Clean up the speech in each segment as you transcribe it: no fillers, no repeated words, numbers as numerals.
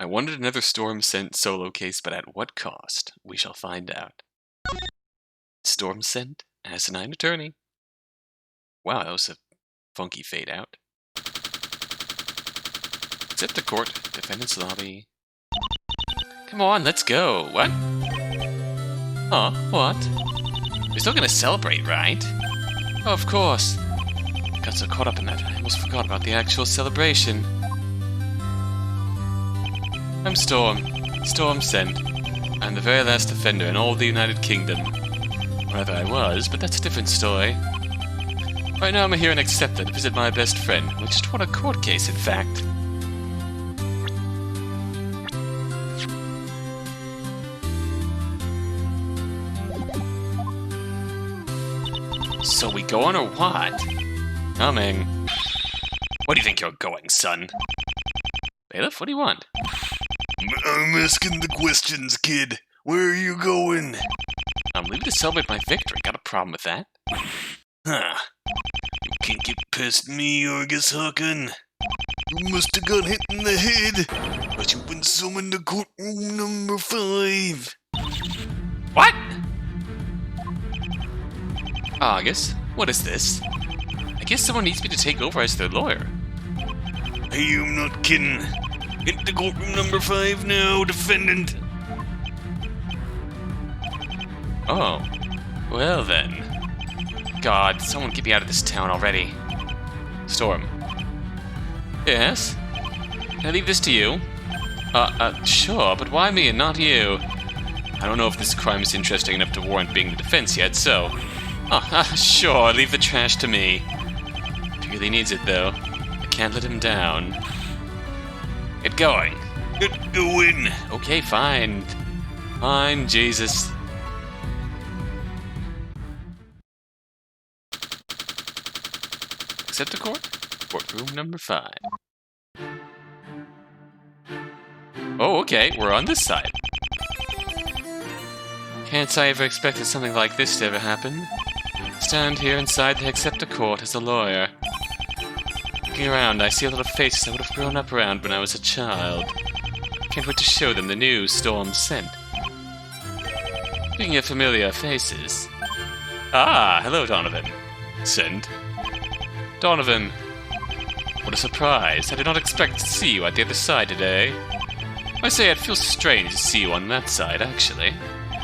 I wanted another Storm Scent solo case, but at what cost? We shall find out. Storm Scent, Asinine Attorney. Wow, that was a funky fade out. Hexepta Court, Defendant's Lobby. Come on, let's go. What? Huh? What? We're still gonna celebrate, right? Oh, of course. Got so caught up in that, I almost forgot about the actual celebration. I'm Storm. Storm Scent. I'm the very last offender in all the United Kingdom. Or rather I was, but that's a different story. Right now I'm here in Hexepta to visit my best friend. We just won a court case, in fact. So we going or what? Coming. Where do you think you're going, son? Bailiff, what do you want? I'm asking the questions, kid. Where are you going? I'm leaving to celebrate my victory. Got a problem with that? Huh. You can't get past me, Argus Hakan. You must have got hit in the head, but you've been summoned to courtroom number 5. What? Argus, what is this? I guess someone needs me to take over as their lawyer. Hey, I'm not kidding. Get to courtroom number 5 now, defendant. Oh. Well then. God, someone get me out of this town already. Storm. Yes? Can I leave this to you? Sure, but why me and not you? I don't know if this crime is interesting enough to warrant being the defense yet, so... sure, leave the trash to me. He really needs it, though. I can't let him down. Get going. Get going. Okay, fine. Fine, Jesus. Hexepta Court? Courtroom number 5. Oh, okay, we're on this side. Can't say I ever expected something like this to ever happen. Stand here inside the Hexepta Court as a lawyer. Looking around, I see a lot of faces I would have grown up around when I was a child. Can't wait to show them the new Storm Scent. Speaking of familiar faces... Ah, hello, Donovan. Scent. Donovan. What a surprise. I did not expect to see you at the other side today. I say it feels strange to see you on that side, actually.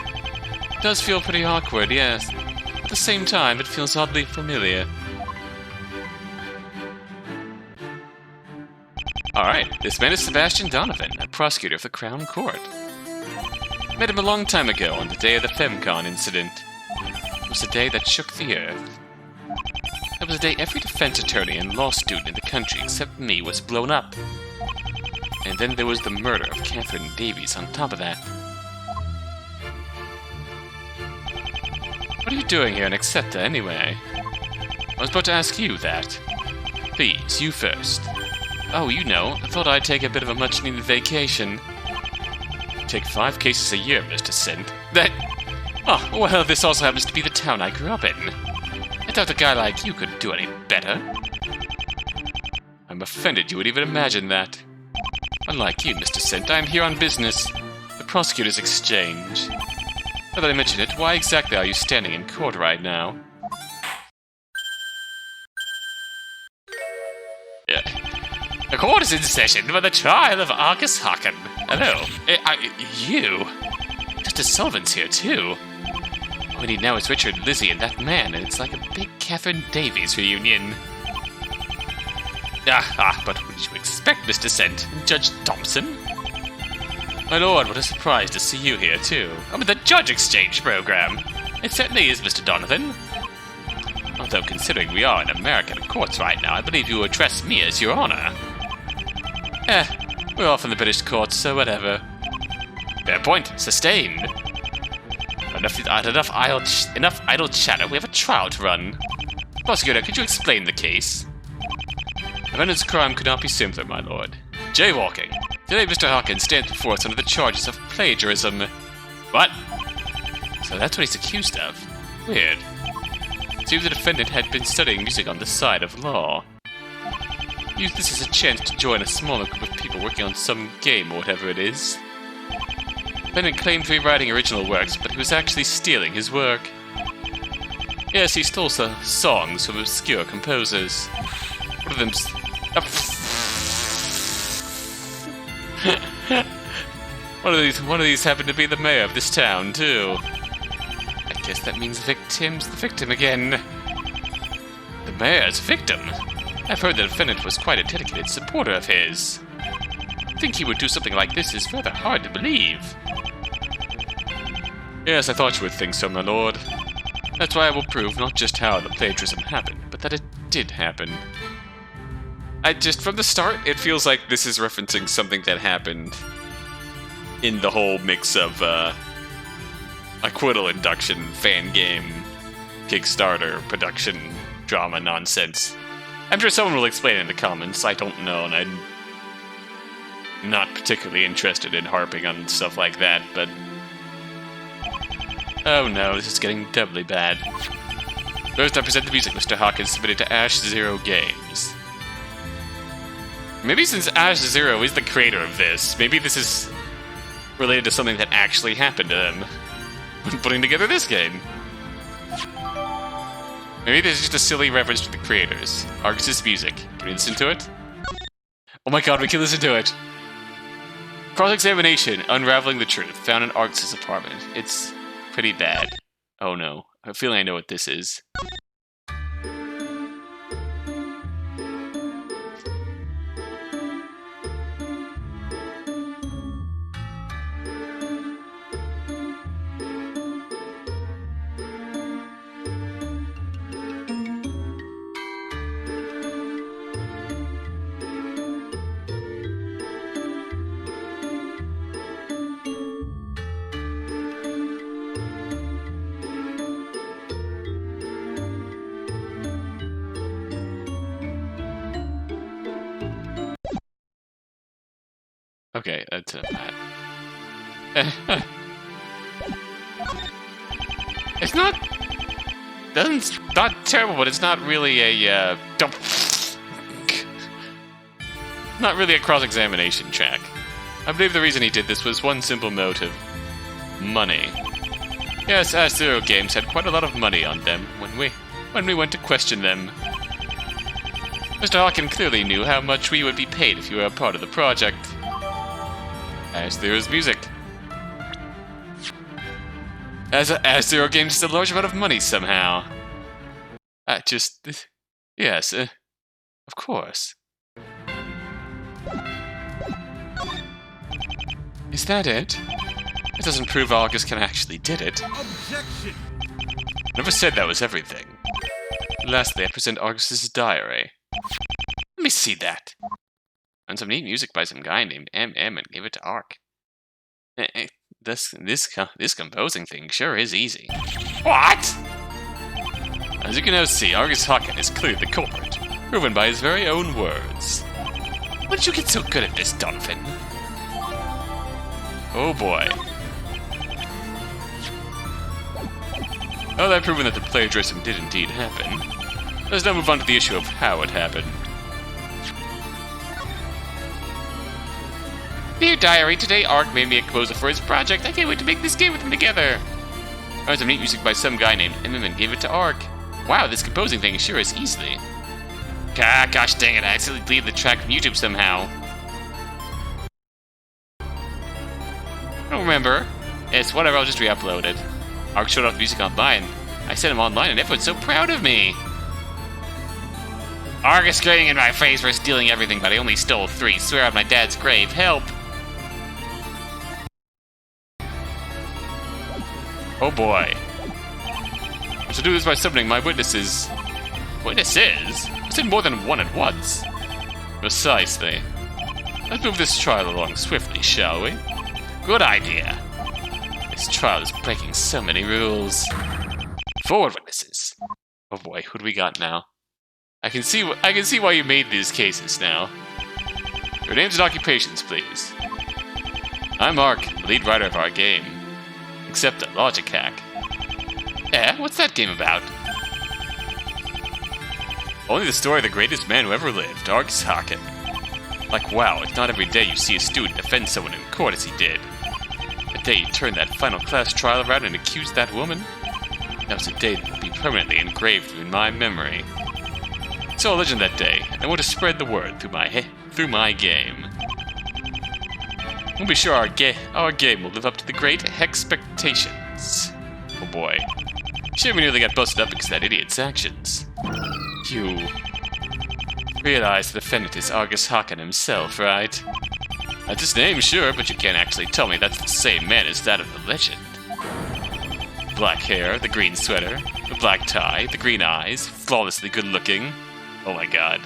It does feel pretty awkward, yes. At the same time, it feels oddly familiar. Alright, this man is Sebastian Donovan, a prosecutor of the Crown Court. Met him a long time ago on the day of the FemCon incident. It was a day that shook the earth. It was a day every defense attorney and law student in the country except me was blown up. And then there was the murder of Catherine Davies on top of that. What are you doing here in Hexepta, anyway? I was about to ask you that. Please, you first. Oh, you know, I thought I'd take a bit of a much-needed vacation. Take 5 cases a year, Mr. Scent. That... Oh, well, this also happens to be the town I grew up in. I thought a guy like you could do any better. I'm offended you would even imagine that. Unlike you, Mr. Scent, I'm here on business. The Prosecutor's Exchange. Now that I mention it, why exactly are you standing in court right now? The court is in session for the trial of Argus Hakan. Hello. You? Justice Sullivan's here, too. All we need now is Richard, Lizzie, and that man, and it's like a big Catherine Davies reunion. But what did you expect, Mr. Scent? Judge Thompson? My lord, what a surprise to see you here, too. I'm at the Judge Exchange program. It certainly is, Mr. Donovan. Although, considering we are in American courts right now, I believe you address me as Your Honor. We're off in the British courts, so whatever. Fair point. Sustained. Enough idle chatter. We have a trial to run. Prosecutor, could you explain the case? Defendant's crime could not be simpler, my lord. Jaywalking. Today, Mr. Hakan stands before us under the charges of plagiarism. What? So that's what he's accused of. Weird. It seems the defendant had been studying music on the side of law. use this as a chance to join a smaller group of people working on some game or whatever it is. Bennett claimed to be writing original works, but he was actually stealing his work. Yes, he stole some songs from obscure composers. One of them... one of these happened to be the mayor of this town, too. I guess that means victim's the victim again. The mayor's victim? I've heard that the defendant was quite a dedicated supporter of his. I think he would do something like this is rather hard to believe. Yes, I thought you would think so, my lord. That's why I will prove not just how the plagiarism happened, but that it did happen. From the start, it feels like this is referencing something that happened in the whole mix of, Acquittal, Induction, fangame, Kickstarter, production, drama nonsense. I'm sure someone will explain it in the comments. I don't know, and I'm not particularly interested in harping on stuff like that, but... Oh no, this is getting doubly bad. First, I present the music Mr. Hakan submitted to Ash Zero Games. Maybe since Ash Zero is the creator of this, maybe this is related to something that actually happened to them when putting together this game. Maybe this is just a silly reference to the creators. Argus' music. Can we listen to it? Oh my god, we can listen to it! Cross-examination, unraveling the truth, found in Argus' apartment. It's pretty bad. Oh no, I have a feeling I know what this is. Okay, that's bad. It's not terrible, but it's not really a not really a cross-examination track. I believe the reason he did this was one simple motive: money. Yes, Ash Zero Games had quite a lot of money on them when we went to question them. Mr. Hakan clearly knew how much we would be paid if you were a part of the project. Ash Zero's music. As Ash Zero Games is a large amount of money somehow. Yes, of course. Is that it? It doesn't prove Argus can actually did it. Objection! Never said that was everything. Lastly, I present Argus's diary. Let me see that. And some neat music by some guy named MM and gave it to Ark. This composing thing sure is easy. What? As you can now see, Argus Hakan is clearly the culprit, proven by his very own words. When did you get so good at this, Donovan? Oh boy. Now that I've proven that the plagiarism did indeed happen, let's now move on to the issue of how it happened. Dear Diary, today Ark made me a composer for his project. I can't wait to make this game with him together. I heard some neat music by some guy named MM and gave it to Ark. Wow, this composing thing sure is easy. Gosh dang it, I accidentally deleted the track from YouTube somehow. I don't remember. It's whatever, I'll just re-upload it. Ark showed off the music online. I sent him online and everyone's so proud of me. Ark is screaming in my face for stealing everything, but I only stole 3. Swear on my dad's grave. Help! Oh boy. I shall do this by summoning my witnesses. Witnesses? I said more than one at once. Precisely. Let's move this trial along swiftly, shall we? Good idea. This trial is breaking so many rules. Forward witnesses. Oh boy, who do we got now? I can see why you made these cases now. Your names and occupations, please. I'm Ark, the lead writer of our game. Hexepta, Logic Hack. What's that game about? Only the story of the greatest man who ever lived, Argus Hakan. Like, wow, it's not every day you see a student defend someone in court as he did. The day he turned that final class trial around and accused that woman? That was a day that will be permanently engraved in my memory. So a legend that day, and I want to spread the word through my game. We'll be sure our game will live up to the great Hexpectations. Oh boy. Shame we nearly got busted up because of that idiot's actions. You realize the defendant is Argus Hakan himself, right? That's his name, sure, but you can't actually tell me that's the same man as that of the legend. Black hair, the green sweater, the black tie, the green eyes, flawlessly good looking. Oh my god.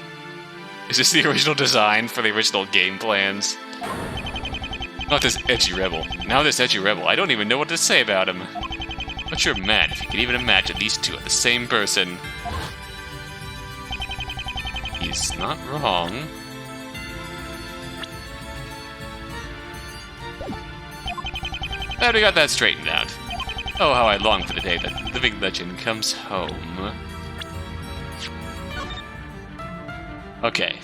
Is this the original design for the original game plans? Not this edgy rebel. Now this edgy rebel, I don't even know what to say about him. But you're mad if you can even imagine these two are the same person. He's not wrong. Glad we got that straightened out. Oh, how I long for the day that living legend comes home. Okay.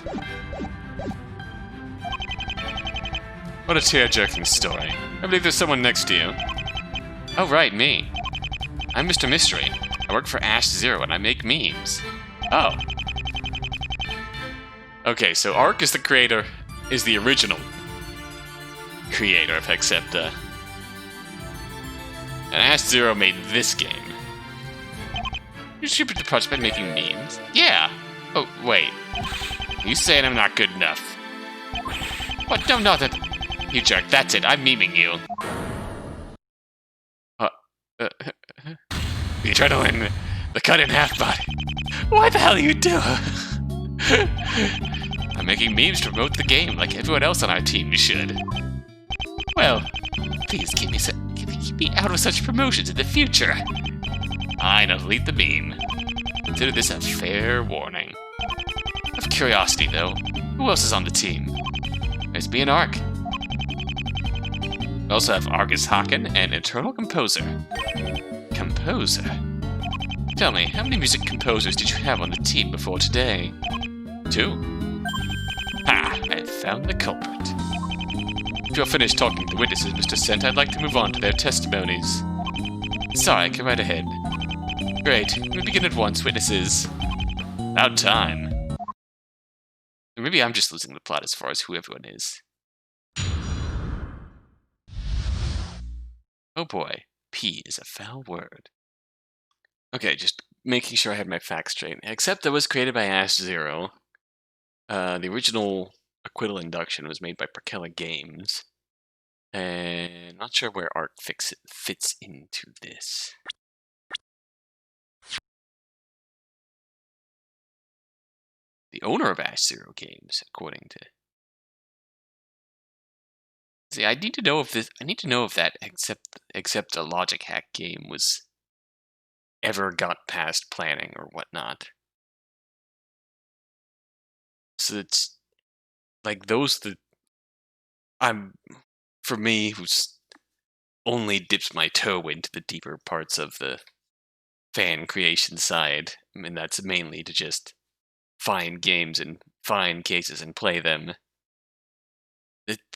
What a tear-jerking story. I believe there's someone next to you. Oh, right, me. I'm Mr. Mystery. I work for Ash Zero and I make memes. Oh. Okay, so Ark is the original creator of Hexepta. And Ash Zero made this game. You stupid the project by making memes? Yeah! Oh, wait. You saying I'm not good enough? What? No, not that... You jerk, that's it, I'm memeing you. You try to win the cut-in-half body. What the hell are you doing? I'm making memes to promote the game like everyone else on our team should. Well, please keep me out of such promotions in the future. Fine, I'll delete the meme. Consider this a fair warning. Out of curiosity, though, who else is on the team? There's me and Ark. We also have Argus Hakan and Eternal Composer. Composer? Tell me, how many music composers did you have on the team before today? 2? Ha! I have found the culprit. If you're finished talking to the witnesses, Mr. Cent, I'd like to move on to their testimonies. Sorry, go right ahead. Great, we begin at once, witnesses. About time. Or maybe I'm just losing the plot as far as who everyone is. Oh boy, P is a foul word. Okay, just making sure I have my facts straight. Hexepta was created by Ash Zero. The original Acquittal Induction was made by Procella Games. And not sure where Ark fits into this. The owner of Ash Zero Games, according to... See, I need to know if that Hexepta logic hack game was ever got past planning or whatnot. So it's like for me, who's only dips my toe into the deeper parts of the fan creation side, I mean, that's mainly to just find games and find cases and play them.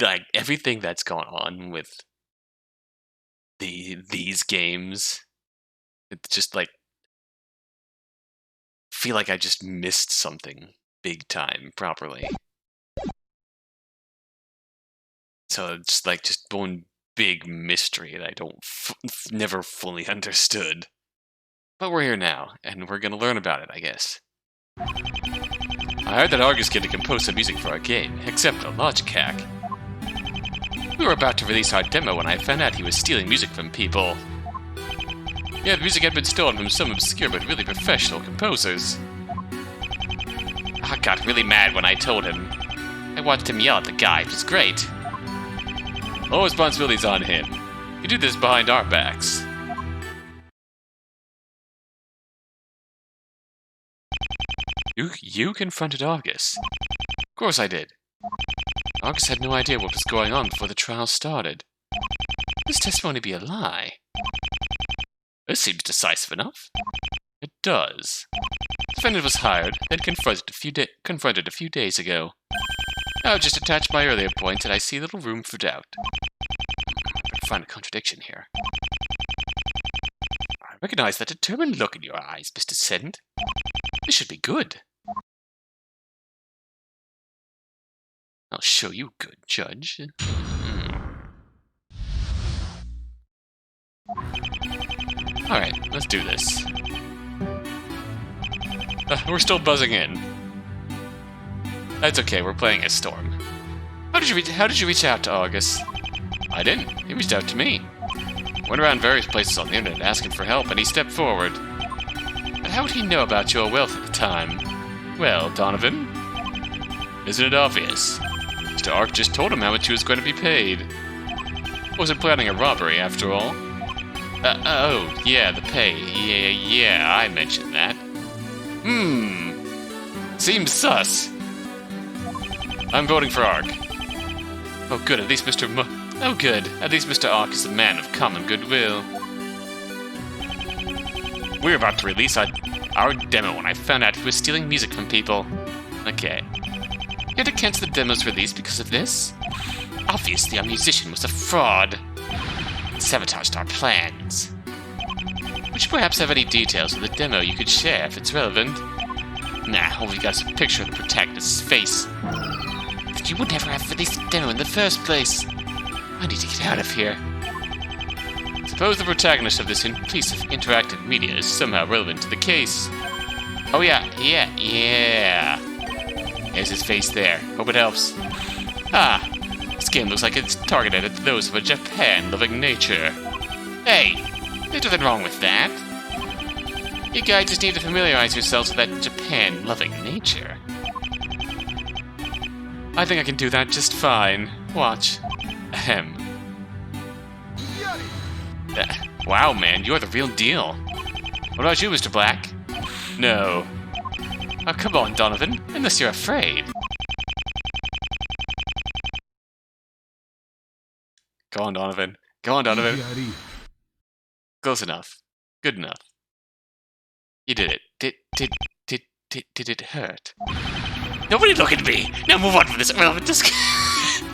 Like everything that's gone on with these games, it's just like feel like I just missed something big time properly. So it's like just one big mystery that I don't never fully understood. But we're here now, and we're gonna learn about it, I guess. I heard that Argus kid to compose some music for our game, Hexepta logic hack. We were about to release our demo when I found out he was stealing music from people. Yeah, the music had been stolen from some obscure but really professional composers. I got really mad when I told him. I watched him yell at the guy, it was great. All responsibility's on him. You do this behind our backs. You confronted Argus? Of course I did. Argus had no idea what was going on before the trial started. This testimony be a lie. This seems decisive enough. It does. The defendant was hired, then confronted a few days ago. I'll just attach my earlier point, and I see little room for doubt. I find a contradiction here. I recognize that determined look in your eyes, Mr. Send. This should be good. I'll show you good, Judge. Alright, let's do this. We're still buzzing in. That's okay, we're playing a storm. How did you reach out to Argus? I didn't. He reached out to me. Went around various places on the internet asking for help, and he stepped forward. But how would he know about your wealth at the time? Well, Donovan, isn't it obvious? Mr. Ark just told him how much he was going to be paid. Wasn't planning a robbery, after all. Oh, yeah, the pay. Yeah, I mentioned that. Seems sus. I'm voting for Ark. Oh, good, at least Mr. Ark is a man of common goodwill. We're about to release our demo when I found out he was stealing music from people. Okay. You had to cancel the demo's release because of this? Obviously, our musician was a fraud. Sabotaged our plans. Would you perhaps have any details of the demo you could share if it's relevant? Nah, all we got is a picture of the protagonist's face. But you would never have released the demo in the first place. I need to get out of here. Suppose the protagonist of this piece of interactive media is somehow relevant to the case. Oh yeah. There's his face there. Hope it helps. This game looks like it's targeted at those of a Japan-loving nature. Hey, there's nothing wrong with that. You guys just need to familiarize yourselves with that Japan-loving nature. I think I can do that just fine. Watch. Ahem. Wow, man, you're the real deal. What about you, Mr. Black? No. Oh, come on, Donovan, unless you're afraid. Go on, Donovan. Go on, Donovan. Close enough. Good enough. You did it. Did it hurt? Nobody look at me! Now move on from this irrelevant discussion.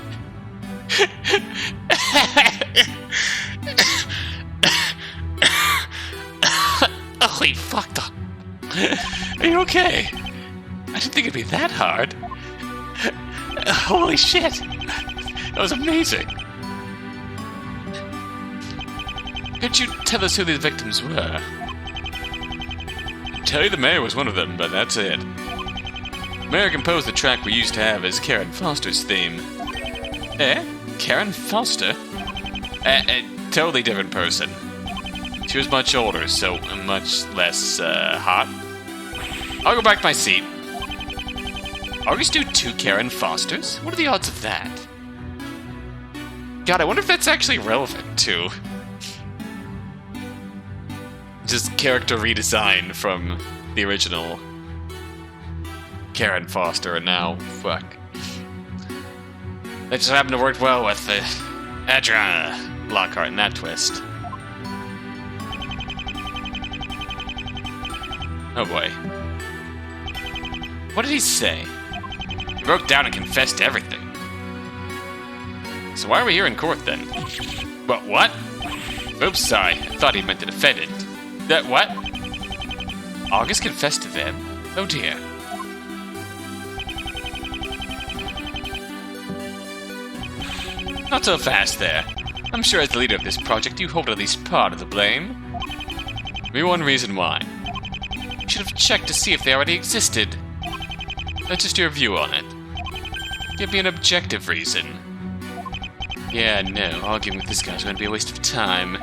Holy fuck, are you okay? I didn't think it'd be that hard. Holy shit! That was amazing. Could you tell us who the victims were? Tell you the mayor was one of them, but that's it. Mayor composed the track we used to have as Karen Foster's theme. Karen Foster? Totally different person. She was much older, so much less, hot. I'll go back to my seat. Argus do 2 Karen Fosters? What are the odds of that? God, I wonder if that's actually relevant to just character redesign from the original Karen Foster, and now, fuck. They just happen to work well with the Adriana Lockhart in that twist. Oh boy. What did he say? He broke down and confessed everything. So why are we here in court then? What? Oops, sorry. I thought he meant the defendant. What? August confessed to them? Oh dear. Not so fast there. I'm sure as the leader of this project you hold at least part of the blame. Maybe one reason why. You should have checked to see if they already existed. That's just your view on it. Give me an objective reason. Yeah, no, arguing with this guy's going to be a waste of time.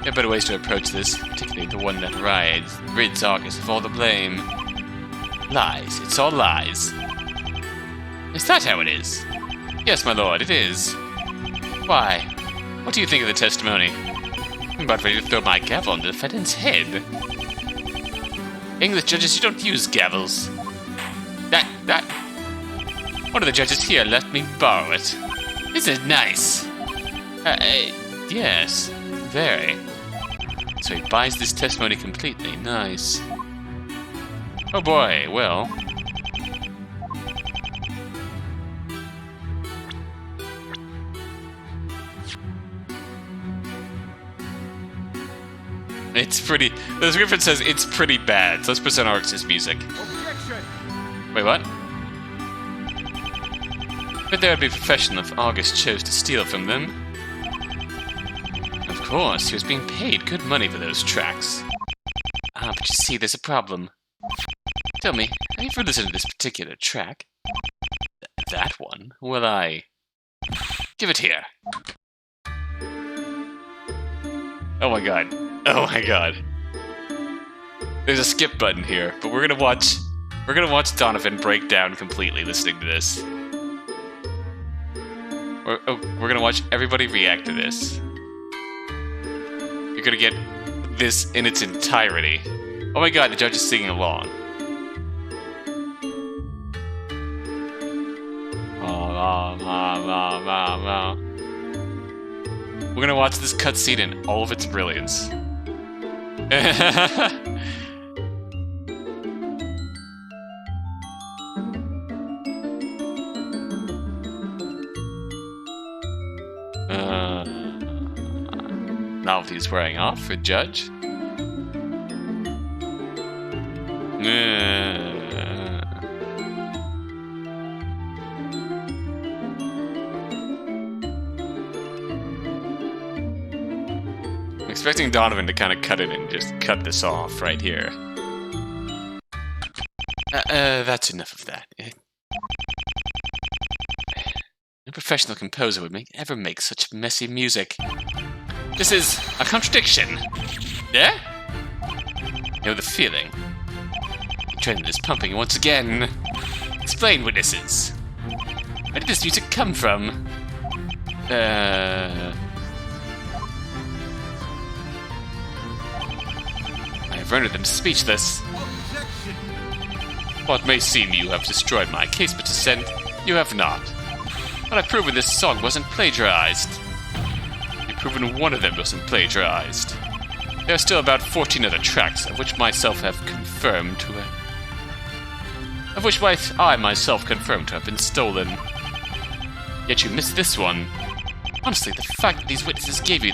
There are better ways to approach this, particularly the one that rids Argus of all the blame. Lies. It's all lies. Is that how it is? Yes, my lord, it is. Why? What do you think of the testimony? I'm about ready to throw my gavel on the defendant's head. English judges, you don't use gavels. One of the judges here let me borrow it. This is nice. Yes, very. So he buys this testimony completely. Nice. Oh boy, well. It's pretty... The description says it's pretty bad, so let's present Argus' music. Objection! Wait, what? But there would be professional if Argus chose to steal from them. Of course, he was being paid good money for those tracks. Ah, but you see, there's a problem. Tell me, have you ever listened to this particular track? That one? Well, give it here. Oh my god. Oh my god. There's a skip button here, but we're gonna watch Donovan break down completely listening to this. We're gonna watch everybody react to this. You're gonna get this in its entirety. Oh my god, the judge is singing along. We're gonna watch this cutscene in all of its brilliance. Novelty's wearing off for Judge. I'm expecting Donovan to kind of cut it and just cut this off right here. That's enough of that. No professional composer would ever make such messy music. This is a contradiction. Yeah? You know the feeling. The trend is pumping once again. Explain, witnesses. Where did this music come from? I have rendered them speechless. Objection! What may seem you have destroyed my case, but dissent, you have not. But I've proven this song wasn't plagiarized. You've proven one of them wasn't plagiarized. There are still about 14 other tracks, of which myself have confirmed to have... Of which I myself confirmed to have been stolen. Yet you missed this one. Honestly, the fact that these witnesses gave you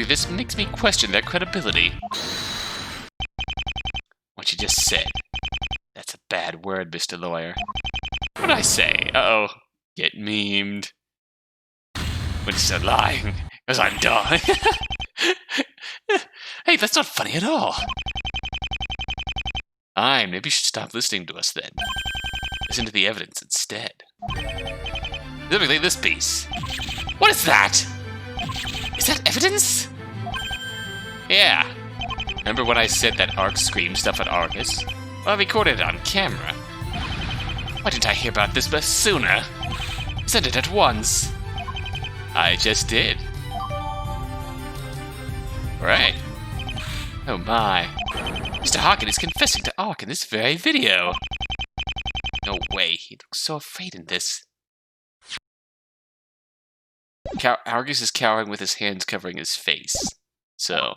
this makes me question their credibility. What you just said. That's a bad word, Mr. Lawyer. What'd I say? Uh-oh. Get memed. Witnesses are lying, because I'm dying. Hey, that's not funny at all. Maybe you should stop listening to us then. Listen to the evidence instead. Specifically this piece. What is that? Is that evidence? Yeah. Remember when I said that Ark screamed stuff at Argus? Well, I recorded it on camera. Why didn't I hear about this sooner? Send it at once. I just did. Right. Oh my. Mr. Hakan is confessing to Ark in this very video. No way, he looks so afraid in this. Argus is cowering with his hands covering his face. So,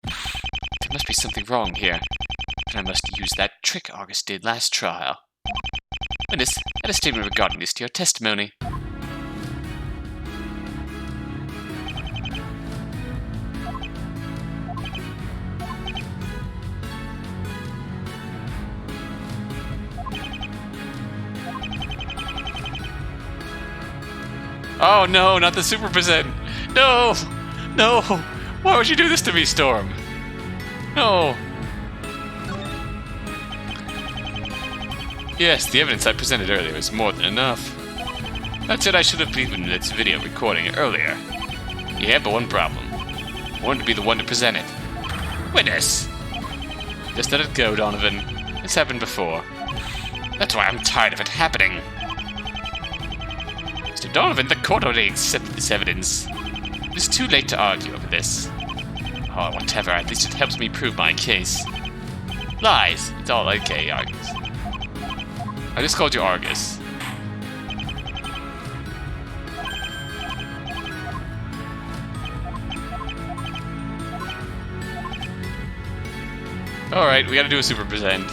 there must be something wrong here. And I must use that trick Argus did last trial. Witness, add a statement regarding this to your testimony. Oh no, not the super present! No! No! Why would you do this to me, Storm? No! Yes, the evidence I presented earlier is more than enough. That said, I should have believed in this video recording earlier. Yeah, but one problem. I wanted to be the one to present it. Witness! Just let it go, Donovan. It's happened before. That's why I'm tired of it happening. Mr. Donovan, the court already accepted this evidence. It is too late to argue over this. Oh, whatever, at least it helps me prove my case. Lies! It's all okay, Argus. I just called you Argus. Alright, we gotta do a super present.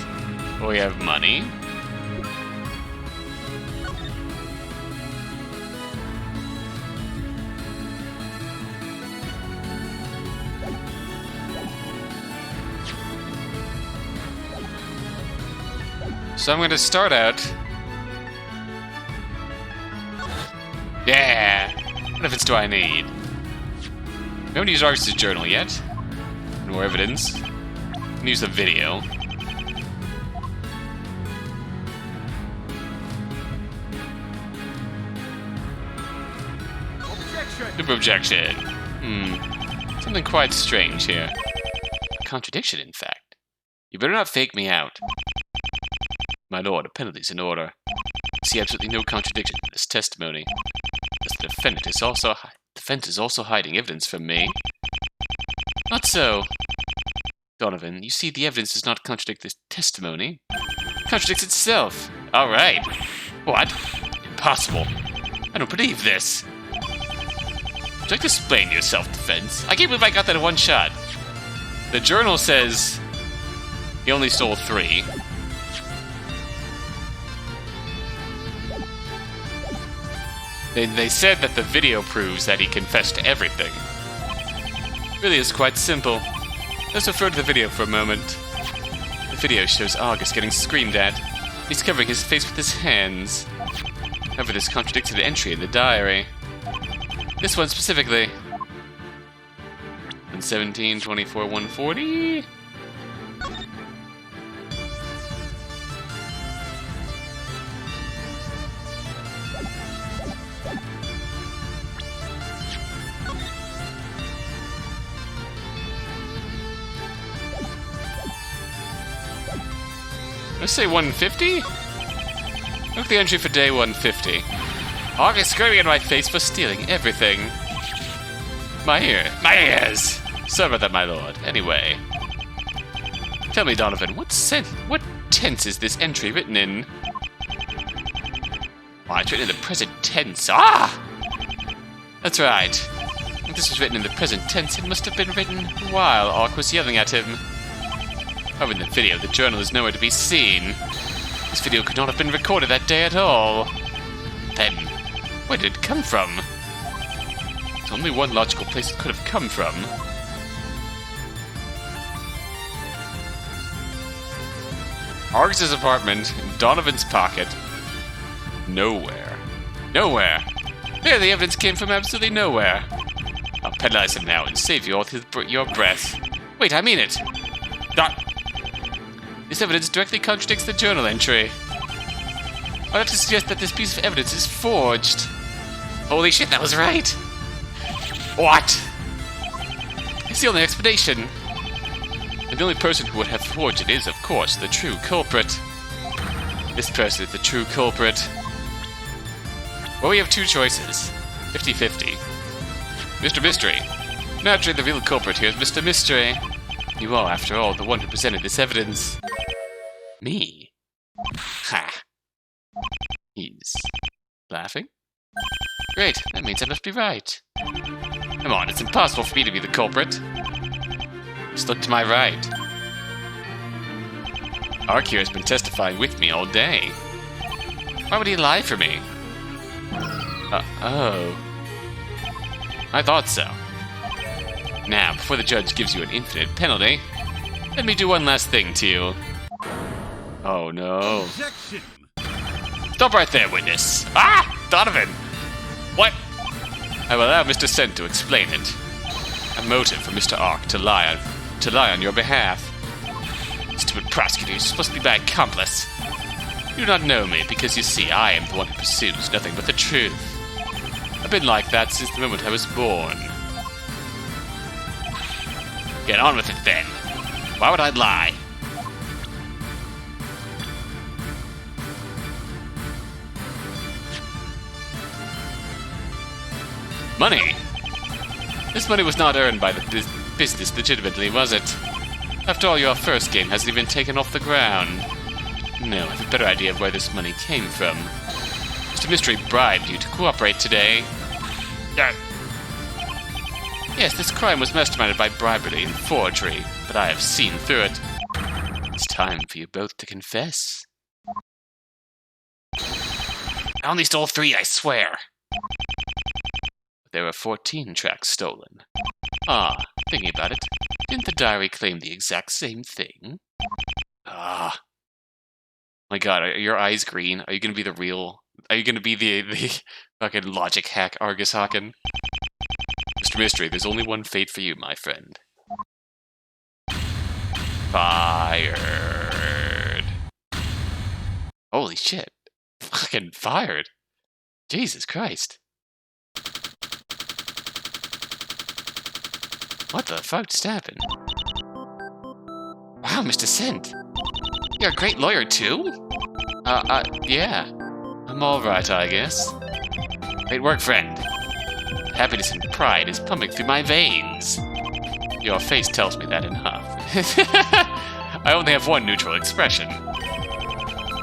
We have money. So I'm going to start out. Yeah! What evidence do I need? We haven't used Argus' journal yet. More evidence. We can use the video. Super objection. Something quite strange here. A contradiction, in fact. You better not fake me out. My lord, a penalty's in order. I see absolutely no contradiction in this testimony. As the defendant is also hiding evidence from me. Not so. Donovan, you see the evidence does not contradict this testimony. It contradicts itself. Alright. What? Impossible. I don't believe this. Would you like to explain your self-defense? I can't believe I got that in one shot. The journal says he only stole 3. They said that the video proves that he confessed to everything. It really is quite simple. Let's refer to the video for a moment. The video shows Argus getting screamed at. He's covering his face with his hands. However, this contradicts an entry in the diary. This one specifically. 117, 24, 140. Let's say 150? Look at the entry for day 150. Argus screaming in my face for stealing everything. My ears! Sorry about that, my lord. Anyway. Tell me, Donovan, what tense is this entry written in? Oh, it's written in the present tense. Ah! That's right. If this was written in the present tense, it must have been written while Ark was yelling at him. However, in the video, the journal is nowhere to be seen. This video could not have been recorded that day at all. Then, where did it come from? There's only one logical place it could have come from. Argus' apartment, in Donovan's pocket. Nowhere. Nowhere! There, the evidence came from absolutely nowhere. I'll penalize him now and save you all your breath. Wait, I mean it! This evidence directly contradicts the journal entry. I'd have to suggest that this piece of evidence is forged. Holy shit, that was right! What? It's the only explanation. And the only person who would have forged it is, of course, the true culprit. This person is the true culprit. Well, we have 2 choices. 50-50. Mr. Mystery. Naturally, the real culprit here is Mr. Mystery. You are, after all, the one who presented this evidence. Me? Ha! He's laughing? Great, that means I must be right. Come on, it's impossible for me to be the culprit. Just look to my right. Ark here has been testifying with me all day. Why would he lie for me? Oh. I thought so. Now, before the judge gives you an infinite penalty, let me do one last thing to you. Oh no. Objection. Stop right there, witness. Ah! Donovan! What? I will allow Mr. Sent to explain it. A motive for Mr. Ark to lie on your behalf. Stupid prosecutor, you're supposed to be my accomplice. You do not know me because, you see, I am the one who pursues nothing but the truth. I've been like that since the moment I was born. Get on with it then. Why would I lie? Money? This money was not earned by the business legitimately, was it? After all, your first game hasn't even taken off the ground. No, I have a better idea of where this money came from. Mr. Mystery bribed you to cooperate today. Yes, this crime was masterminded by bribery and forgery, but I have seen through it. It's time for you both to confess. I only stole 3, I swear. But there were 14 tracks stolen. Ah, thinking about it, didn't the diary claim the exact same thing? Ah. My god, are your eyes green? Are you gonna be the real... Are you gonna be the fucking logic hack Argus Hakan? Mr. Mystery, there's only one fate for you, my friend. Fired. Holy shit. Fucking fired. Jesus Christ. What the fuck just happened? Wow, Mr. Cent. You're a great lawyer, too? Yeah. I'm alright, I guess. Great work, friend. Happiness and pride is pumping through my veins. Your face tells me that enough. I only have one neutral expression.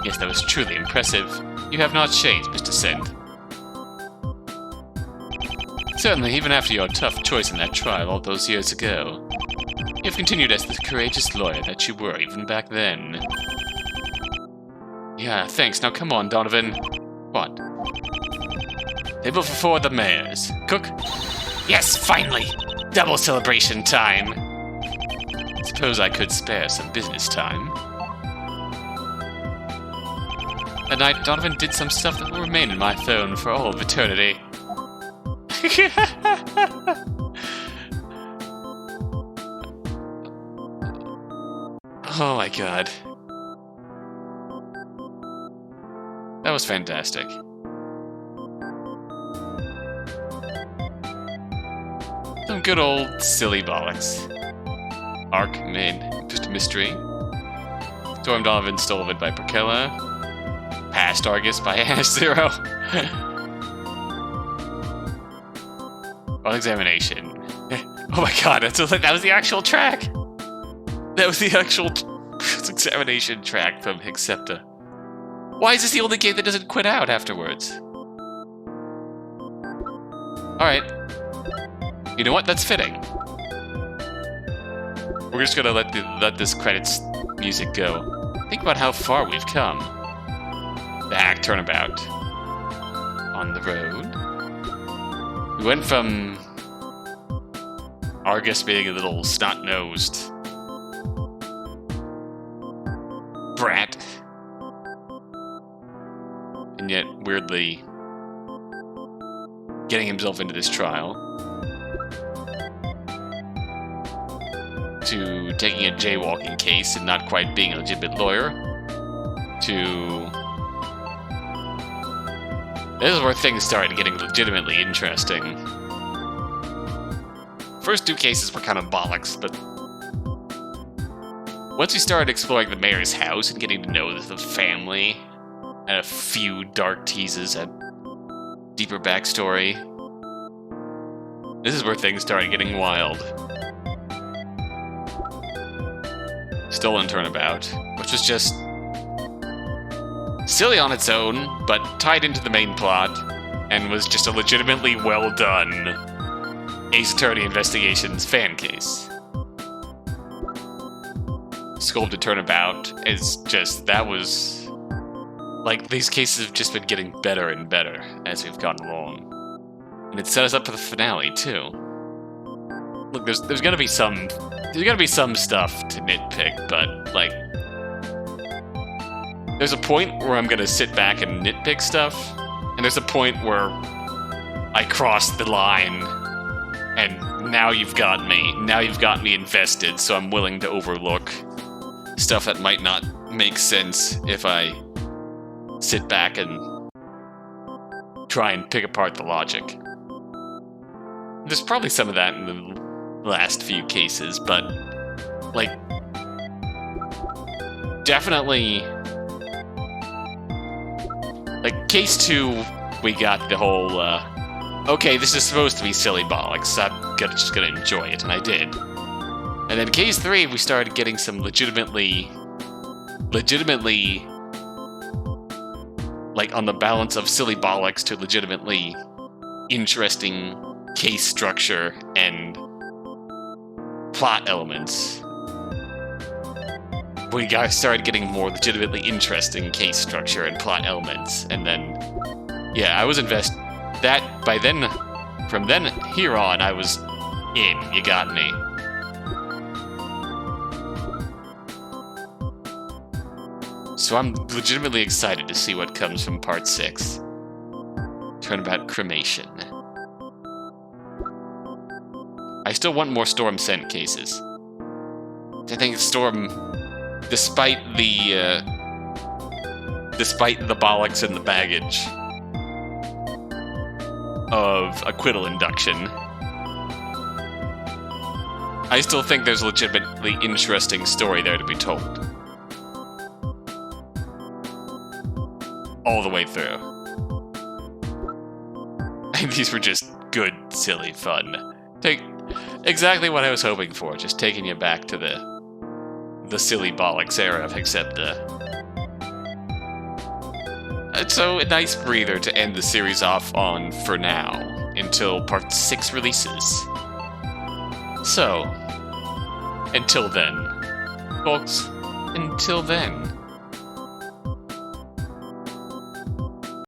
Yes, that was truly impressive. You have not changed, Mr. Cent. Certainly, even after your tough choice in that trial all those years ago, you have continued as the courageous lawyer that you were even back then. Yeah, thanks. Now come on, Donovan. What? Table for 4 of the mayors. Cook? Yes, finally! Double celebration time! Suppose I could spare some business time. At night, Donovan did some stuff that will remain in my phone for all of eternity. Oh my god. That was fantastic. Some good old silly bollocks. Arc made just a mystery. Storm Donovan stolen by Procella. Past Argus by Ash Zero. On examination. Oh my god, that was the actual track! That was the actual examination track from Hexepta. Why is this the only game that doesn't quit out afterwards? Alright. You know what? That's fitting. We're just gonna let this credits music go. Think about how far we've come. The hack turnabout. On the road. We went from Argus being a little snot-nosed brat, and yet weirdly getting himself into this trial, to taking a jaywalking case and not quite being a legitimate lawyer, to... This is where things started getting legitimately interesting. First 2 cases were kind of bollocks, but once we started exploring the mayor's house and getting to know the family, and a few dark teases at deeper backstory, this is where things started getting wild. Stolen Turnabout, which was just silly on its own, but tied into the main plot, and was just a legitimately well done Ace Attorney Investigations fan case. Sculpted Turnabout is just, that was... Like, these cases have just been getting better and better as we've gone along. And it set us up for the finale, too. Look, there's gonna be some... There's gonna be some stuff to nitpick, but, like... There's a point where I'm gonna sit back and nitpick stuff, and there's a point where I cross the line, and now you've got me. Now you've got me invested, so I'm willing to overlook stuff that might not make sense if I sit back and try and pick apart the logic. There's probably some of that in the last few cases, but, like, definitely, like, case 2, we got the whole, okay, this is supposed to be silly bollocks, I'm just gonna enjoy it, and I did. And then case 3, we started getting some legitimately, like, on the balance of silly bollocks to legitimately interesting case structure and plot elements. we guys started getting more legitimately interesting case structure and plot elements, and then, yeah, I was invested. That, by then, from then here on, I was in. You got me. So I'm legitimately excited to see what comes from Part 6. Turnabout Cremation. I still want more Storm Scent cases. I think Storm, despite the bollocks and the baggage of Acquittal Induction, I still think there's a legitimately interesting story there to be told. All the way through. These were just good, silly fun. Exactly what I was hoping for, just taking you back to the silly bollocks era of Hexepta. So, a nice breather to end the series off on for now, until Part 6 releases. So, until then, folks, until then.